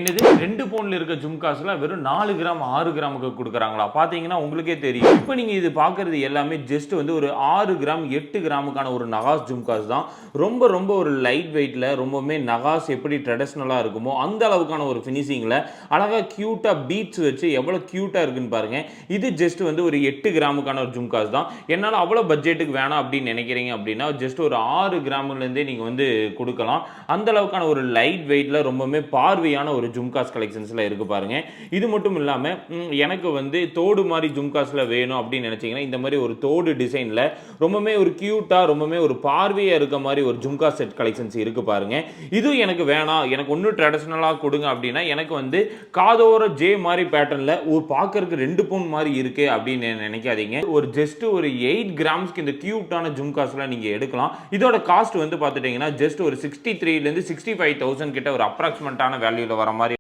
என்னது 2 பவுன்ல இருக்க ஜும்காஸ்ல வெறும் 4 கிராம் 6 கிராமுக்கு கொடுக்குறாங்களா? பார்த்தீங்கன்னா உங்களுக்கே தெரியும். இப்போ நீங்க இது பார்க்குறது எல்லாமே ஜஸ்ட் வந்து ஒரு 6 கிராம் 8 கிராமுக்கான ஒரு நகாஸ் ஜும்காஸ் தான். ரொம்ப ரொம்ப ஒரு லைட் வெயிட்ல ரொம்பவுமே நகாஸ் எப்படி ட்ரெடிஷ்னலா இருக்குமோ அந்த அளவுக்கான ஒரு ஃபினிஷிங்ல அழகா கியூட்டா பீட்ஸ் வச்சு எவ்வளோ கியூட்டா இருக்குன்னு பாருங்க. இது ஜஸ்ட் வந்து ஒரு 8 கிராமுக்கான ஒரு ஜும்காஸ் தான். என்னால் அவ்வளோ பட்ஜெட்டுக்கு வேணாம் அப்படின்னு நினைக்கிறீங்க அப்படின்னா ஜஸ்ட் ஒரு 6 கிராம்லேருந்தே நீங்கள் வந்து கொடுக்கலாம். அந்த அளவுக்கான ஒரு லைட் வெயிட்ல ரொம்பவுமே பார்வையான ஒரு ஜும்காஸ் கலெக்ஷன்ஸ்ல இருக்கு பாருங்க. இது மட்டும் இல்லாம எனக்கு வந்து தோடு மாதிரி ஜும்காஸ்ல வேணும் அப்படின்னு நினைச்சீங்கன்னா இந்த மாதிரி ஒரு தோடு டிசைன்ல ரொம்பவே ஒரு கியூட்டா ரொம்பவே ஒரு பார்வையா இருக்க மாதிரி ஒரு ஜும்கா செட் கலெக்ஷன்ஸ் இருக்கு பாருங்க. இது எனக்கு வேணாம், எனக்கு ஒன்னும் ட்ரெடிஷனலா கொடுங்க அப்படின்னா எனக்கு வந்து காதோர ஜே மாதிரி பேட்டர்ன்ல ஒரு பார்க்கறதுக்கு 2 பவுன் மாதிரி இருக்கு அப்படின்னு நினைக்காதீங்க. ஒரு ஜஸ்ட் ஒரு 8 கிராம்ஸ்க்கு இந்த கியூட்டான ஜும்காஸ்லாம் நீங்க எடுக்கலாம். இதோட காஸ்ட் வந்து பார்த்துட்டீங்கன்னா ஜஸ்ட் ஒரு 63 ல இருந்து 65,000 கிட்ட ஒரு அப்ராக்சிமேட்டான வேல்யூல வர மாதிரி